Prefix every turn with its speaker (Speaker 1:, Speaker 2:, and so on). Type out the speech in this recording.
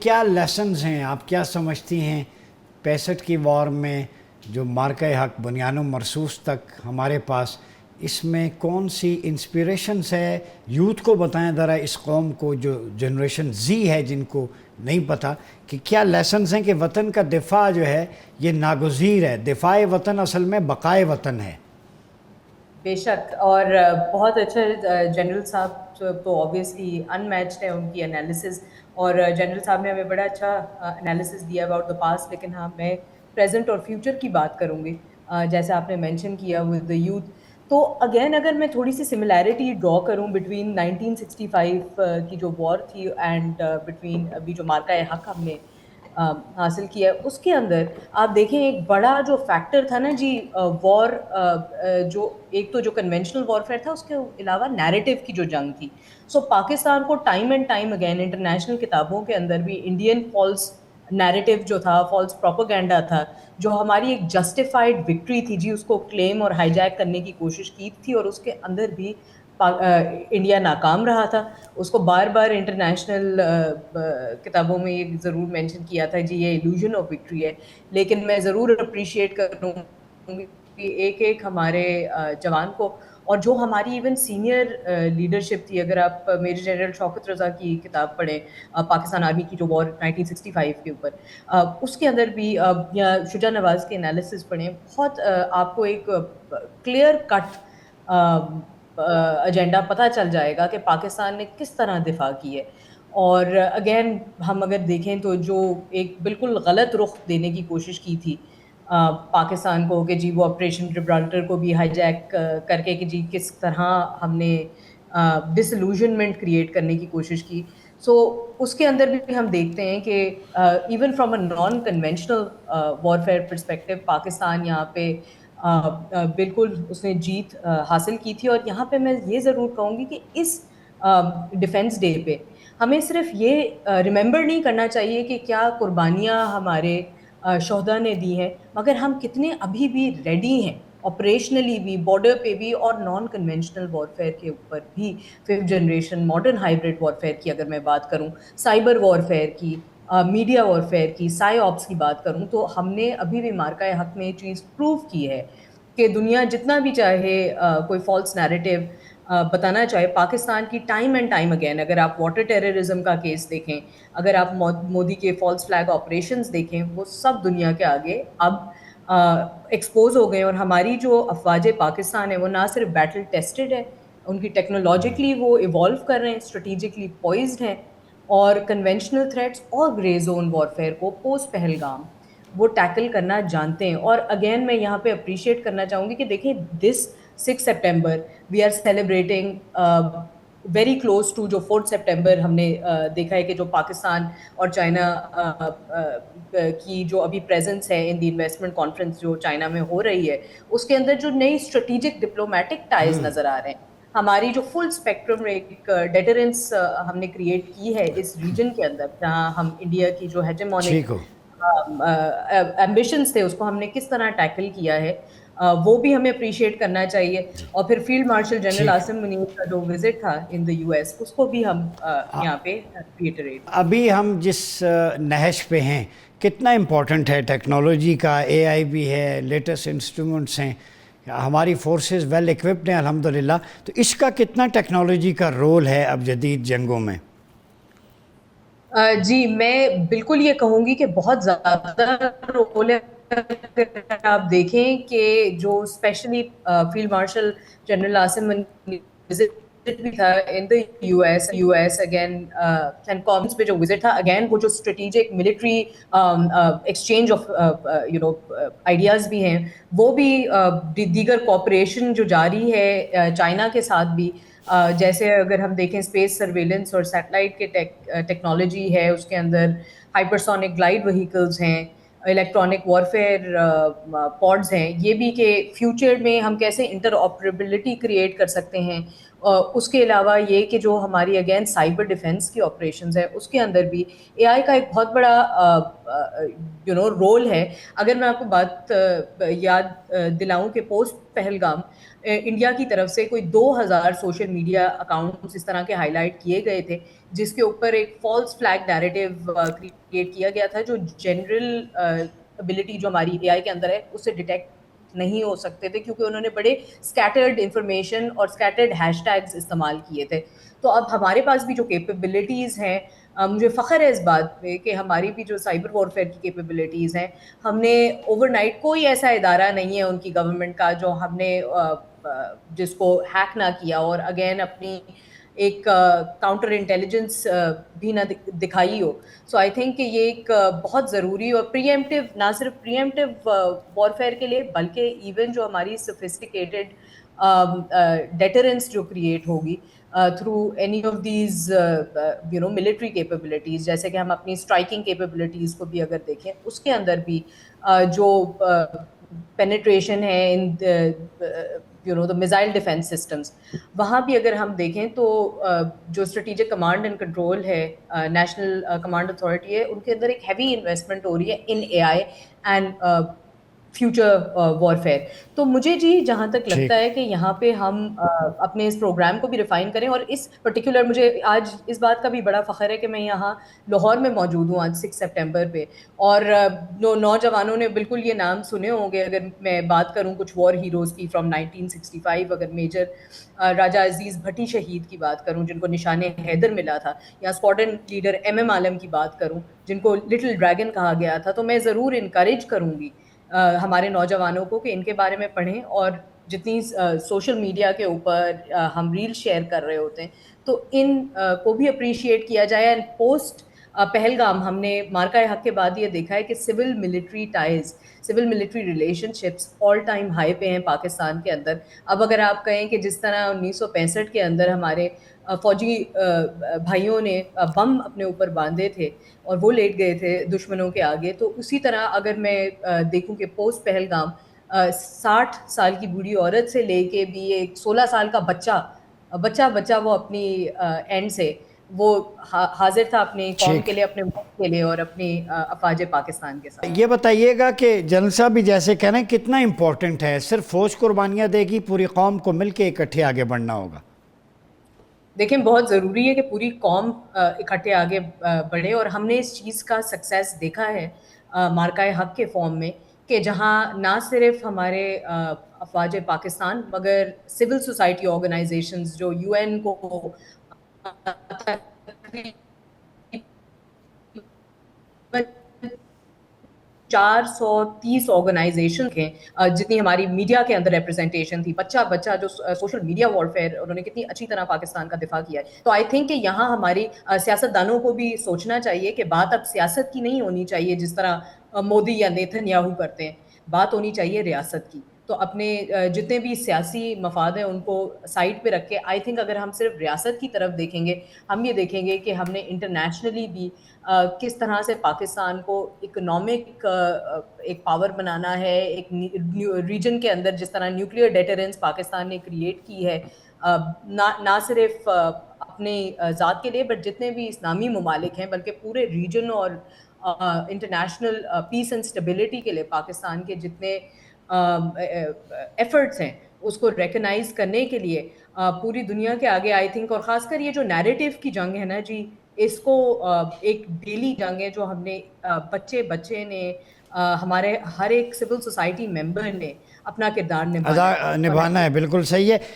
Speaker 1: کیا لیسنز ہیں، آپ کیا سمجھتی ہیں 65 کی وار میں جو مارکہ حق بنیان و مرصوص تک ہمارے پاس، اس میں کون سی انسپریشنز ہے؟ یوتھ کو بتائیں ذرا، اس قوم کو جو جنریشن زی ہے جن کو نہیں پتہ کہ کیا لیسنز ہیں کہ وطن کا دفاع جو ہے یہ ناگزیر ہے، دفاع وطن اصل میں بقائے وطن ہے۔
Speaker 2: بے شک، اور بہت اچھا جنرل صاحب تو آبویسلی ان میچڈ ہے ان کی انالیسز، اور جنرل صاحب نے ہمیں بڑا اچھا انالیسز دیا اباؤٹ دا پاسٹ. لیکن ہاں، میں پریزنٹ اور فیوچر کی بات کروں گی، جیسے آپ نے مینشن کیا ود دا یوتھ. تو اگین اگر میں تھوڑی سی سملیرٹی ڈرا کروں بٹوین 1965 کی جو وار تھی اینڈ بٹوین ابھی جو مارکہ حق ہم نے حاصل کیا ہے، اس کے اندر آپ دیکھیں ایک بڑا جو فیکٹر تھا نا جی، وار، جو ایک تو جو کنونشنل وارفیئر تھا، اس کے علاوہ نیریٹو کی جو جنگ تھی. سو پاکستان کو time and time again international کتابوں کے اندر بھی انڈین فالس نیریٹو جو تھا، فالس پروپیگنڈا تھا، جو ہماری ایک جسٹیفائڈ وکٹری تھی جی، اس کو کلیم اور ہائی جیک کرنے کی کوشش کی تھی، اور اس کے اندر بھی انڈیا ناکام رہا تھا. اس کو بار بار انٹرنیشنل کتابوں میں یہ ضرور مینشن کیا تھا جی یہ ایلوژن آف وکٹری ہے. لیکن میں ضرور اپریشیٹ کروں گی کہ ایک ایک ہمارے جوان کو، اور جو ہماری ایون سینئر لیڈرشپ تھی، اگر آپ میجر جنرل شوکت رضا کی کتاب پڑھیں پاکستان آرمی کی جو وار 1965 کے اوپر، اس کے اندر بھی یا شجاع نواز کے انالیسز پڑھیں، بہت آپ کو ایک کلیئر کٹ ایجنڈا پتہ چل جائے گا کہ پاکستان نے کس طرح دفاع کی ہے. اور اگین ہم اگر دیکھیں تو جو ایک بالکل غلط رخ دینے کی کوشش کی تھی پاکستان کو کہ جی وہ آپریشن جبرالٹر کو بھی ہائی جیک کر کے کہ جی کس طرح ہم نے ڈس الوژنمنٹ کریٹ کرنے کی کوشش کی. سو اس کے اندر بھی ہم دیکھتے ہیں کہ even from a naan conventional warfare perspective Pakistan یہاں پہ بالکل اس نے جیت حاصل کی تھی. اور یہاں پہ میں یہ ضرور کہوں گی کہ اس ڈیفینس ڈے پہ ہمیں صرف یہ ریممبر نہیں کرنا چاہیے کہ کیا قربانیاں ہمارے شہداء نے دی ہیں، مگر ہم کتنے ابھی بھی ریڈی ہیں آپریشنلی بھی، بارڈر پہ بھی، اور نان کنونشنل وارفیئر کے اوپر بھی. 5th generation modern hybrid warfare کی اگر میں بات کروں، سائبر وارفیئر کی، میڈیا وارفیئر کی، سائی آپس کی بات کروں، تو ہم نے ابھی بھی مارکہ حق میں یہ چیز پروو کی ہے کہ دنیا جتنا بھی چاہے کوئی فالس نیریٹو بتانا چاہے، پاکستان کی ٹائم اینڈ ٹائم اگین، اگر آپ واٹر ٹیررزم کا کیس دیکھیں، اگر آپ مودی کے فالس فلیگ آپریشنز دیکھیں، وہ سب دنیا کے آگے اب ایکسپوز ہو گئے. اور ہماری جو افواج پاکستان ہے وہ نہ صرف بیٹل ٹیسٹڈ ہے، ان کی ٹیکنالوجیکلی وہ ایوالو کر رہے ہیں، اسٹریٹیجکلی پوائزڈ ہیں، اور کنونشنل تھریٹس اور گرے زون وارفیئر کو پوسٹ پہلگام وہ ٹیکل کرنا جانتے ہیں. اور اگین میں یہاں پہ اپریشیٹ کرنا چاہوں گی کہ دیکھیں this 6 September we are celebrating very close to جو 4 سپٹمبر ہم نے دیکھا ہے کہ جو پاکستان اور چائنا کی جو ابھی پریزنس ہے ان دی انویسٹمنٹ کانفرنس جو چائنا میں ہو رہی ہے، اس کے اندر جو نئی اسٹریٹجک ڈپلومیٹک ٹائز نظر آ رہے ہیں، ہماری جو فل اسپیکٹرم ایک ڈیٹرنس ہم نے کریٹ کی ہے اس ریجن کے اندر، جہاں ہم انڈیا کی جو ہیجمونک
Speaker 1: ٹھیک ہو۔
Speaker 2: ایمبیشنز تھے اس کو ہم نے کس طرح ٹیکل کیا ہے، وہ بھی ہمیں اپریشیٹ کرنا چاہیے. اور پھر فیلڈ مارشل جنرل
Speaker 1: ٹھیک.
Speaker 2: عاصم منیر کا جو وزٹ تھا ان دا یو ایس، اس کو بھی ہم یہاں پہ ریٹریٹ.
Speaker 1: ابھی ہم جس نہج پہ ہیں، کتنا امپورٹنٹ ہے ٹیکنالوجی کا؟ اے آئی بھی ہے، لیٹسٹ انسٹرومنٹس ہیں، ہماری فورسز ویل ایکوپڈ ہیں الحمدللہ، تو اس کا کتنا ٹیکنالوجی کا رول ہے اب جدید جنگوں میں؟
Speaker 2: جی میں بالکل یہ کہوں گی کہ بہت زیادہ رول ہے. اگر آپ دیکھیں کہ جو specially field marshal general Asim visit بھی تھا in the U S again and Commons پہ جو وزٹ تھا، اگین وہ جو strategic military exchange of ideas بھی ہیں، وہ بھی دیگر کوآپریشن جو جاری ہے چائنا کے ساتھ بھی، جیسے اگر ہم دیکھیں اسپیس سرویلنس اور سیٹلائٹ کے ٹیکنالوجی ہے، اس کے اندر ہائپرسونک گلائڈ وہیکلز ہیں، الیکٹرانک وارفیئر پوڈز ہیں، یہ بھی کہ فیوچر میں ہم کیسے انٹر آپریبلٹی کریٹ کر سکتے ہیں اس کے علاوہ یہ کہ جو ہماری اگین سائبر ڈیفنس کی آپریشنز ہے اس کے اندر بھی اے آئی کا ایک بہت بڑا رول ہے. اگر میں آپ کو بات یاد دلاؤں کہ پوسٹ پہلگام انڈیا کی طرف سے کوئی 2000 سوشل میڈیا اکاؤنٹس اس طرح کے ہائی لائٹ کیے گئے تھے جس کے اوپر ایک فالس فلیگ نیریٹو کریٹ کیا گیا تھا جو جنرل ابلٹی جو ہماری اے آئی کے اندر ہے اس سے ڈیٹیکٹ نہیں ہو سکتے تھے کیونکہ انہوں نے بڑے اسکیٹرڈ انفارمیشن اور اسکیٹرڈ ہیش ٹیگز استعمال کیے تھے. تو اب ہمارے پاس بھی جو کیپیبلٹیز ہیں مجھے فخر ہے اس بات پہ کہ ہماری بھی جو سائبر وارفیئر کی کیپیبلٹیز ہیں ہم نے اوور نائٹ کوئی ایسا ادارہ نہیں ہے ان کی گورنمنٹ کا جو ہم نے جس کو ہیک نہ کیا اور اگین اپنی ایک کاؤنٹر انٹیلیجنس بھی نہ دکھائی ہو. سو آئی تھنک کہ یہ ایک بہت ضروری اور پریمپٹیو نہ صرف پریمپٹیو وارفیئر کے لیے بلکہ ایون جو ہماری سوفسٹیکیٹڈ ڈیٹرنس جو کریٹ ہوگی through any of these military capabilities جیسے کہ ہم اپنی اسٹرائکنگ کیپیبلٹیز کو بھی اگر دیکھیں اس کے اندر بھی جو پینیٹریشن ہے ان دا میزائل ڈیفینس سسٹمس وہاں بھی اگر ہم دیکھیں تو جو اسٹریٹجک کمانڈ اینڈ کنٹرول ہے نیشنل کمانڈ اتھارٹی ہے ان کے اندر ایک ہیوی انویسٹمنٹ ہو رہی ہے ان اے آئی اینڈ فیوچر وارفیئر. تو مجھے جی جہاں تک لگتا ہے کہ یہاں پہ ہم اپنے اس پروگرام کو بھی ریفائن کریں اور اس پرٹیکولر مجھے آج اس بات کا بھی بڑا فخر ہے کہ میں یہاں لاہور میں موجود ہوں آج 6 سپٹمبر پہ اور نوجوانوں نے بالکل یہ نام سنے ہوں گے. اگر میں بات کروں کچھ وار ہیروز کی فرام 1965 اگر میجر راجہ عزیز بھٹی شہید کی بات کروں جن کو نشان حیدر ملا تھا یا اسکواڈرن لیڈر ایم عالم کی بات کروں جن کو لٹل ڈریگن کہا گیا تھا تو میں ضرور انکریج کروں گی ہمارے نوجوانوں کو کہ ان کے بارے میں پڑھیں. اور جتنی سوشل میڈیا کے اوپر ہم ریل شیئر کر رہے ہوتے ہیں تو ان کو بھی اپریشیٹ کیا جائے. اینڈ پوسٹ پہلگام ہم نے مارکہ حق کے بعد یہ دیکھا ہے کہ civil military ties civil military relation ships all time high پہ ہیں پاکستان کے اندر. اب اگر آپ کہیں کہ جس طرح 1965 کے اندر ہمارے فوجی بھائیوں نے بم اپنے اوپر باندھے تھے اور وہ لیٹ گئے تھے دشمنوں کے آگے تو اسی طرح اگر میں دیکھوں کہ پوسٹ پہلگام 60 سال کی بوڑھی عورت سے لے کے بھی ایک 16 سال کا بچہ وہ اپنی اینڈ سے وہ حاضر تھا اپنی قوم کے لیے اپنے ملک کے لیے اور اپنی افواج پاکستان کے ساتھ.
Speaker 1: یہ بتائیے گا کہ جنرل صاحب بھی جیسے کہہ رہے ہیں کتنا امپورٹنٹ ہے صرف فوج قربانیاں دے گی پوری قوم کو مل کے اکٹھے آگے بڑھنا ہوگا؟
Speaker 2: دیکھیں بہت ضروری ہے کہ پوری قوم اکٹھے آگے بڑھے اور ہم نے اس چیز کا سکسیس دیکھا ہے مارکہ حق کے فارم میں کہ جہاں نہ صرف ہمارے افواج پاکستان مگر سول سوسائٹی آرگنائزیشنز جو یو این کو 430 آرگنائزیشن ہیں جتنی ہماری میڈیا کے اندر ریپرزنٹیشن تھی بچہ جو سوشل میڈیا وارفیئر انہوں نے کتنی اچھی طرح پاکستان کا دفاع کیا ہے. تو آئی تھنک کہ یہاں ہماری سیاست دانوں کو بھی سوچنا چاہیے کہ بات اب سیاست کی نہیں ہونی چاہیے جس طرح مودی یا نیتن یاہو کرتے ہیں, بات ہونی چاہیے ریاست کی. تو اپنے جتنے بھی سیاسی مفاد ہیں ان کو سائڈ پہ رکھ کے آئی تھنک اگر ہم صرف ریاست کی طرف دیکھیں گے ہم یہ دیکھیں گے کہ ہم نے انٹرنیشنلی بھی کس طرح سے پاکستان کو اکنامک ایک پاور بنانا ہے. ایک ریجن کے اندر جس طرح نیوکلیئر ڈیٹرنس پاکستان نے کریٹ کی ہے نہ صرف اپنے ذات کے لیے بٹ جتنے بھی اسلامی ممالک ہیں بلکہ پورے ریجن اور انٹرنیشنل پیس اینڈ اسٹیبلٹی کے لیے پاکستان کے جتنے ایفرٹس ہیں اس کو ریکگنائز کرنے کے لیے پوری دنیا کے آگے آئی تھنک اور خاص کر یہ جو نیریٹو کی جنگ ہے نا جی اس کو ایک ڈیلی جنگ ہے جو ہم نے بچے نے ہمارے ہر ایک سول سوسائٹی ممبر نے اپنا کردار
Speaker 1: نبھانا ہے. بالکل صحیح ہے.